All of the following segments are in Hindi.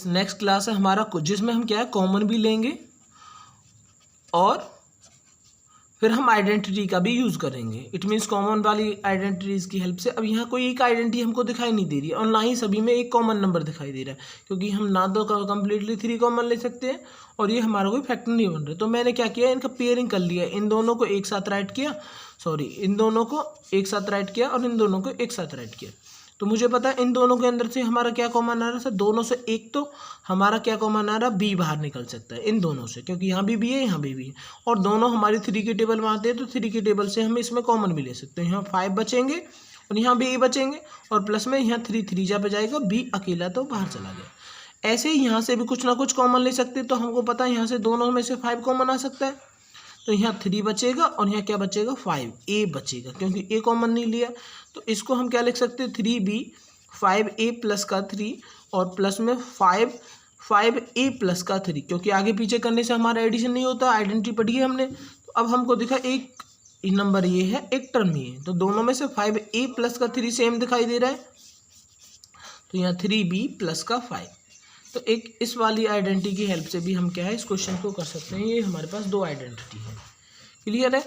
नेक्स्ट क्लास है हमारा जिसमें हम क्या है कॉमन भी लेंगे और फिर हम आइडेंटिटी का भी यूज़ करेंगे। इट मीन्स कॉमन वाली आइडेंटिटीज़ की हेल्प से। अब यहाँ कोई एक आइडेंटिटी हमको दिखाई नहीं दे रही है और ना ही सभी में एक कॉमन नंबर दिखाई दे रहा है, क्योंकि हम ना तो कम्प्लीटली 3 कॉमन ले सकते हैं और ये हमारा कोई फैक्टर नहीं बन रहा। तो मैंने क्या किया, इनका पेयरिंग कर लिया, इन दोनों को एक साथ राइट किया, इन दोनों को एक साथ राइट किया और इन दोनों को एक साथ राइट किया। तो मुझे पता है इन दोनों के अंदर से हमारा क्या कॉमन आ रहा है सर, दोनों से एक तो हमारा क्या कॉमन आ रहा है, बी बाहर निकल सकता है इन दोनों से, क्योंकि यहाँ भी है यहाँ भी है और दोनों हमारी 3 के टेबल में आते हैं, तो 3 के टेबल से हम इसमें कॉमन भी ले सकते हैं। यहाँ 5 बचेंगे और यहाँ भी ए बचेंगे और प्लस में यहाँ 3 3 जा पे जाएगा, बी अकेला तो बाहर चला गया। ऐसे ही यहाँ से भी कुछ ना कुछ कॉमन ले सकते हैं, तो हमको पता है यहाँ से दोनों में से 5 कॉमन आ सकता है, तो यहाँ 3 बचेगा और यहाँ क्या बचेगा 5, ए बचेगा, क्योंकि ए कॉमन नहीं लिया। तो इसको हम क्या लिख सकते हैं 3b 5a प्लस का 3 और प्लस में 5a प्लस का 3, क्योंकि आगे पीछे करने से हमारा एडिशन नहीं होता, आइडेंटिटी पढ़ी है हमने। तो अब हमको दिखा एक नंबर ये है, एक टर्म ये है, तो दोनों में से 5a प्लस का 3 सेम दिखाई दे रहा है, तो यहाँ 3b प्लस का 5। तो एक इस वाली आइडेंटिटी की हेल्प से भी हम क्या है इस क्वेश्चन को कर सकते हैं। ये हमारे पास 2 आइडेंटिटी है, क्लियर है।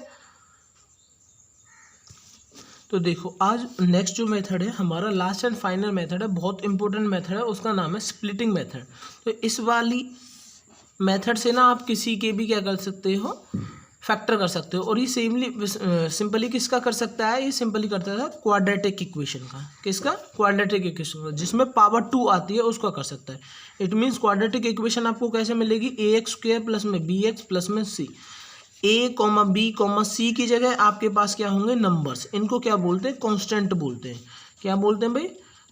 तो देखो आज नेक्स्ट जो मेथड है हमारा लास्ट एंड फाइनल मेथड है, बहुत इंपॉर्टेंट मेथड है, उसका नाम है स्प्लिटिंग मेथड। तो इस वाली मेथड से ना आप किसी के भी क्या कर सकते हो, फैक्टर कर सकते हो। और ये सिंपली किसका कर सकता है, ये सिंपली करता है क्वाड्रेटिक इक्वेशन का। किसका, क्वाड्रेटिक इक्वेशन का, जिसमें पावर 2 आती है उसका कर सकता है। इट मीन्स क्वाड्रेटिक इक्वेशन आपको कैसे मिलेगी, ax² प्लस में bx प्लस में c, a, b, c की जगह आपके पास क्या होंगे नंबर्स, इनको क्या बोलते हैं कांस्टेंट बोलते हैं। क्या बोलते हैं भाई,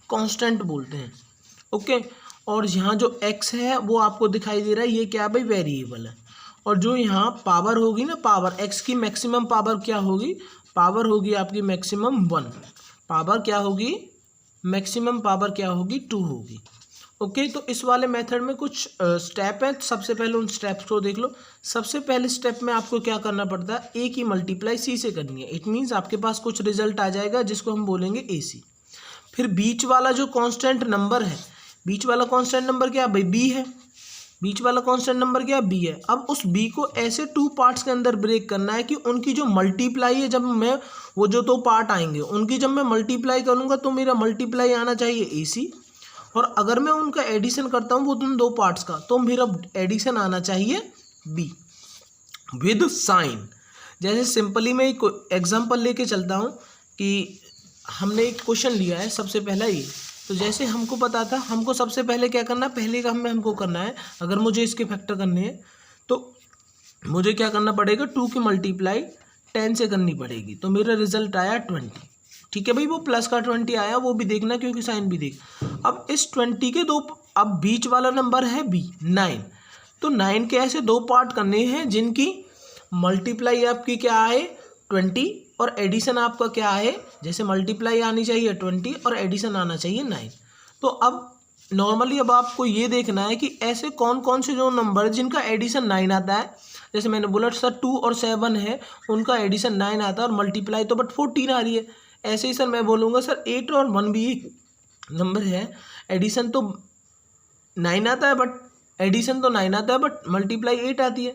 कांस्टेंट बोलते हैं, ओके। और यहाँ जो x है वो आपको दिखाई दे रहा है, ये क्या भाई वेरिएबल है। और जो यहाँ पावर होगी ना, पावर x की मैक्सिमम पावर क्या होगी, पावर होगी आपकी मैक्सिमम 1, पावर क्या होगी, मैक्सिमम पावर क्या होगी 2 होगी, ओके। तो इस वाले मेथड में कुछ स्टेप हैं, सबसे पहले उन स्टेप्स को देख लो। सबसे पहले स्टेप में आपको क्या करना पड़ता है, ए की मल्टीप्लाई सी से करनी है। इट मीन्स आपके पास कुछ रिजल्ट आ जाएगा जिसको हम बोलेंगे ए सी। फिर बीच वाला जो कांस्टेंट नंबर है, बीच वाला कांस्टेंट नंबर क्या है भाई, बी है, बीच वाला कांस्टेंट नंबर क्या है, बी है। अब उस बी को ऐसे 2 पार्ट्स के अंदर ब्रेक करना है कि उनकी जो मल्टीप्लाई है, जब मैं वो जो 2 पार्ट आएंगे उनकी जब मैं मल्टीप्लाई करूँगा तो मेरा मल्टीप्लाई आना चाहिए ए सी, और अगर मैं उनका एडिशन करता हूँ वो उन 2 पार्ट्स का, तो मेरा एडिशन आना चाहिए बी विद साइन। जैसे सिंपली मैं एक एग्जांपल लेके चलता हूँ कि हमने एक क्वेश्चन लिया है, सबसे पहला ये। तो जैसे हमको पता था, हमको सबसे पहले क्या करना है, पहले काम में हमको करना है, अगर मुझे इसके फैक्टर करने हैं तो मुझे क्या करना पड़ेगा, 2 की मल्टीप्लाई 10 से करनी पड़ेगी। तो मेरा रिजल्ट आया 20, ठीक है भाई। वो प्लस का 20 आया, वो भी देखना क्योंकि साइन भी देख। अब इस 20 के 2, अब बीच वाला नंबर है बी 9, तो 9 के ऐसे 2 पार्ट करने हैं जिनकी मल्टीप्लाई आपकी क्या आए 20 और एडिशन आपका क्या है, जैसे मल्टीप्लाई आनी चाहिए 20 और एडिशन आना चाहिए 9। तो अब नॉर्मली अब आपको ये देखना है कि ऐसे कौन कौन से जो नंबर जिनका एडिशन 9 आता है, जैसे मैंने बोला सर 2 और 7 है, उनका एडिशन 9 आता है और मल्टीप्लाई तो बट 14 आ रही है। ऐसे ही सर मैं बोलूँगा सर 8 और 1 भी नंबर है, एडिशन तो 9 आता है बट एडिशन तो 9 आता है बट मल्टीप्लाई 8 आती है।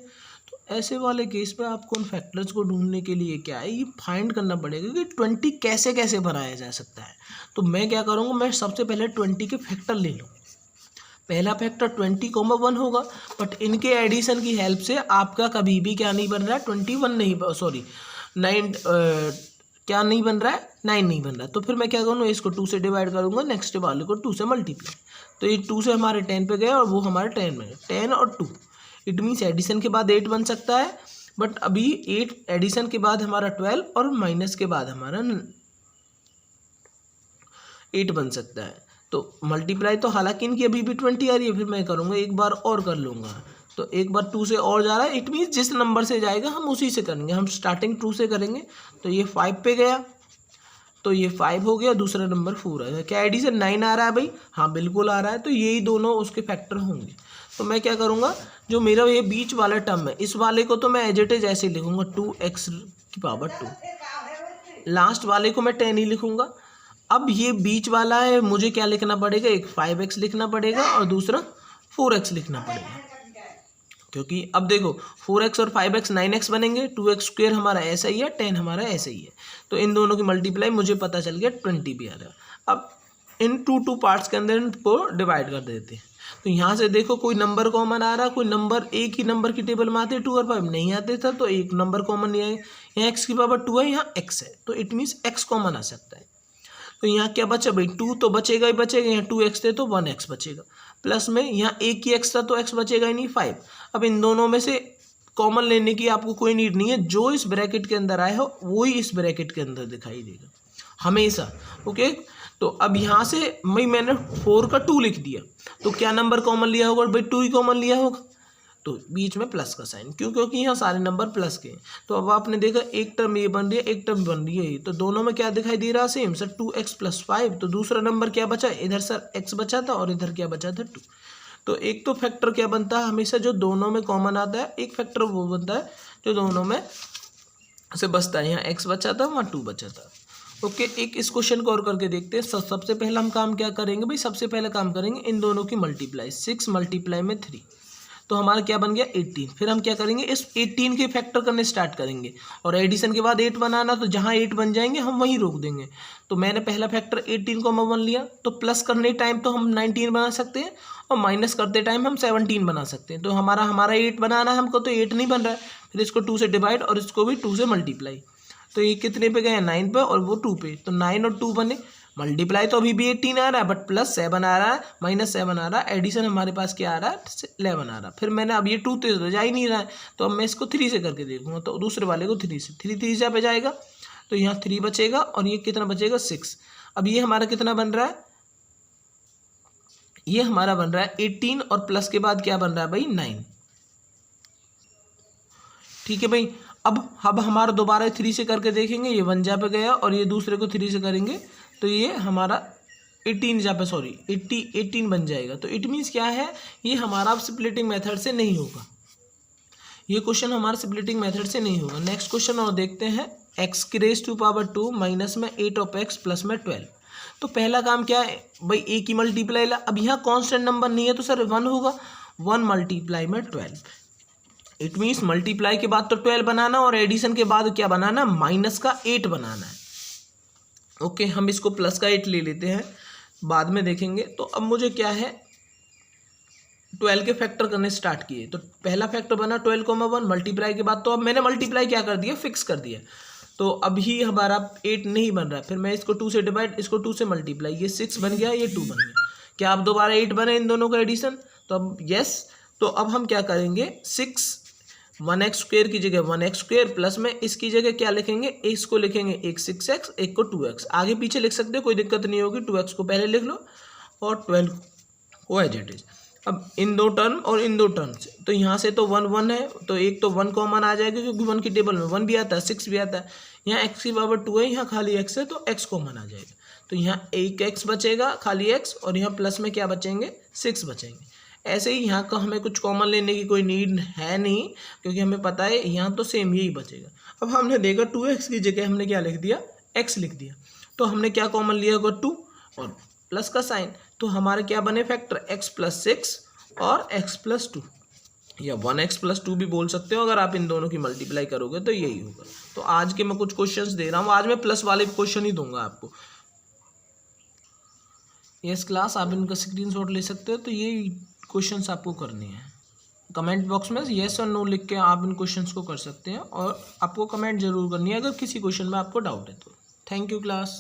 तो ऐसे वाले केस पे आपको उन फैक्टर्स को ढूंढने के लिए क्या है, ये फाइंड करना पड़ेगा कि 20 कैसे कैसे बनाया जा सकता है। तो मैं क्या करूँगा, मैं सबसे पहले 20 के फैक्टर ले लूँ। पहला फैक्टर 20,1 होगा, बट इनके एडिशन की हेल्प से आपका कभी भी क्या नहीं बन रहा है, 21 नहीं, सॉरी 9 क्या नहीं बन रहा है, 9 नहीं बन रहा है। तो फिर मैं क्या करूँगा, इसको 2 से डिवाइड करूँगा, नेक्स्ट वाले को 2 से मल्टीप्लाई। तो ये 2 से हमारे 10 पे गया और वो हमारे 10 में, 10 और 2, इट मीन्स एडिशन के बाद 8 बन सकता है, बट अभी 8 एडिशन के बाद हमारा 12 और माइनस के बाद हमारा 8 बन सकता है। तो मल्टीप्लाई तो हालांकि इनकी अभी भी 20 आ रही है, फिर मैं करूँगा एक बार और कर लूँगा, तो एक बार 2 से और जा रहा है, इट मीन्स जिस नंबर से जाएगा हम उसी से करेंगे। हम स्टार्टिंग 2 से करेंगे, तो ये 5 पे गया, तो ये 5 हो गया, दूसरा नंबर 4 है। क्या एडिशन 9 आ रहा है भाई, हाँ बिल्कुल आ रहा है, तो यही दोनों उसके फैक्टर होंगे। तो मैं क्या करूँगा, जो मेरा ये बीच वाला टर्म है, इस वाले को तो मैं एज इट इज ऐसे लिखूँगा 2x की पावर 2, लास्ट वाले को मैं 10 ही लिखूँगा। अब ये बीच वाला है, मुझे क्या लिखना पड़ेगा, एक 5x लिखना पड़ेगा और दूसरा 4x लिखना पड़ेगा, क्योंकि अब देखो 4x और 5x 9x बनेंगे, 2x स्क्वेयर हमारा ऐसा ही है, 10 हमारा ऐसा ही है, तो इन दोनों की मल्टीप्लाई मुझे पता चल गया 20 भी आ रहा है। अब इन टू पार्ट्स के अंदर इनको डिवाइड कर देते हैं। तो यहाँ से देखो कोई नंबर कॉमन आ रहा, कोई नंबर एक ही नंबर की टेबल में आते 2 और 5 नहीं आते था, तो एक नंबर कॉमन नहीं आएगा। यहाँ x की पावर 2 है, यहाँ x है, तो इट मीन्स x कॉमन आ सकता है। तो यहाँ क्या बचा भाई, 2 तो बचेगा ही बचेगा, यहाँ 2x थे तो 1x बचेगा, प्लस में यहाँ एक ही x था तो x बचेगा ही नहीं 5। अब इन दोनों में से कॉमन लेने की आपको कोई नीड नहीं है, जो इस ब्रैकेट के अंदर आए हो वही इस ब्रैकेट के अंदर दिखाई देगा हमेशा। ओके, तो अब यहाँ से मैंने 4 का 2 लिख दिया, तो क्या नंबर कॉमन लिया होगा भाई, 2 ही कॉमन लिया होगा, तो बीच में प्लस का साइन, क्यों, क्योंकि यहाँ सारे नंबर प्लस के हैं। तो अब आपने देखा एक टर्म ये बन रही है, एक टर्म बन रही है, तो दोनों में क्या दिखाई दे रहा सेम सर, 2x + 5। तो दूसरा नंबर क्या बचा, इधर सर x बचा था और इधर क्या बचा था 2। तो एक तो फैक्टर क्या बनता है हमेशा, जो दोनों में कॉमन आता है, एक फैक्टर वो बनता है जो दोनों में से बचता है। यहाँ x बचा था, वहाँ 2 बचा था। ओके, एक इस क्वेश्चन को और करके देखते हैं। सबसे पहले हम काम क्या करेंगे भाई, सबसे पहले काम करेंगे इन दोनों की मल्टीप्लाई, 6 मल्टीप्लाई में 3, तो हमारा क्या बन गया 18। फिर हम क्या करेंगे, इस 18 के फैक्टर करने स्टार्ट करेंगे, और एडिशन के बाद 8 बनाना, तो जहाँ 8 बन जाएंगे हम वहीं रोक देंगे। तो मैंने पहला फैक्टर 18 को 1 लिया, तो प्लस करने टाइम तो हम 19 बना सकते हैं, और माइनस करते टाइम हम 17 बना सकते हैं। तो हमारा 8 बनाना है हमको, तो 8 नहीं बन रहा है, फिर इसको 2 से डिवाइड और इसको भी 2 से मल्टीप्लाई। तो ये कितने पे गए, 9 पे, और वो 2 पे, तो 9 और 2 बने। मल्टीप्लाई तो अभी भी 18 आ रहा है, बट प्लस 7 आ रहा है, माइनस 7 आ रहा है, एडिशन हमारे पास क्या आ रहा है 11 आ रहा है। फिर मैंने अब ये 2 तो जा ही नहीं रहा है, तो अब मैं इसको 3 से करके देखूंगा, तो दूसरे वाले को 3 से, 3 पे जाएगा, तो यहाँ 3 बचेगा, और ये कितना बचेगा 6। अब ये हमारा कितना बन रहा है, ये हमारा बन रहा है 18, और प्लस के बाद क्या बन रहा है भाई 9। ठीक है भाई, अब हमारा दोबारा 3 से करके देखेंगे, ये 1 जा पे गया, और ये दूसरे को 3 से करेंगे तो ये हमारा 18 जा पे, सॉरी 18 बन जाएगा। तो इट मीन्स क्या है, ये हमारा अब स्प्लिटिंग मेथड से नहीं होगा, ये क्वेश्चन हमारा स्प्लिटिंग मेथड से नहीं होगा। नेक्स्ट क्वेश्चन और देखते हैं, x⁻² माइनस में 8 प्लस में 12। तो पहला काम क्या है भाई, a की मल्टीप्लाई ला। अब यहाँ कॉन्स्टेंट नंबर नहीं है तो सर 1 होगा, 1 मल्टीप्लाई में 12। इट मीन्स मल्टीप्लाई के बाद तो 12 बनाना, और एडिशन के बाद क्या बनाना, माइनस का 8 बनाना है। ओके, हम इसको प्लस का 8 ले लेते हैं, बाद में देखेंगे। तो अब मुझे क्या है, 12 के फैक्टर करने स्टार्ट किए, तो पहला फैक्टर बना 12, 1 मल्टीप्लाई के बाद, तो अब मैंने मल्टीप्लाई क्या कर दिया, फिक्स कर दिया। तो अभी हमारा 8 नहीं बन रहा, फिर मैं इसको 2 से डिवाइड, इसको 2 से मल्टीप्लाई, ये 6 बन गया, ये 2 बन गया। क्या अब दोबारा 8 बने इन दोनों का एडिशन, तो अब यस। तो अब हम क्या करेंगे, 1x² की जगह 1x² प्लस में इसकी जगह क्या लिखेंगे, इसको लिखेंगे एक 6x, एक को 2x। आगे पीछे लिख सकते हो, कोई दिक्कत नहीं होगी, 2x को पहले लिख लो और 12 को एज इट इज। अब इन दो टर्म और इन दो टर्म से, तो यहाँ से तो 1 1 है, तो एक तो 1 कॉमन आ जाएगा, क्योंकि 1 की टेबल में 1 भी आता है, 6 भी आता है। यहाँ x⁻² है, यहाँ खाली x है, तो x कॉमन आ जाएगा, तो यहाँ एक x बचेगा खाली x, और यहाँ प्लस में क्या बचेंगे 6 बचेंगे। ऐसे ही यहाँ का हमें कुछ कॉमन लेने की कोई नीड है नहीं, क्योंकि हमें पता है यहाँ तो सेम यही बचेगा। अब हमने देखा 2x की जगह हमने क्या लिख दिया, x लिख दिया, तो हमने क्या कॉमन लिया होगा 2 और प्लस का साइन, तो हमारे क्या बने फैक्टर x + 6 और x + 2, या 1x + 2 भी बोल सकते हो। अगर आप इन दोनों की मल्टीप्लाई करोगे तो यही होगा। तो आज के मैं कुछ क्वेश्चंस दे रहा हूँ, आज मैं प्लस वाले क्वेश्चन ही दूंगा आपको। यस क्लास, आप इनका स्क्रीनशॉट ले सकते हो। तो ये क्वेश्चंस आपको करने हैं, कमेंट बॉक्स में येस और नो लिख के आप इन क्वेश्चंस को कर सकते हैं, और आपको कमेंट जरूर करनी है अगर किसी क्वेश्चन में आपको डाउट है तो। Thank you class.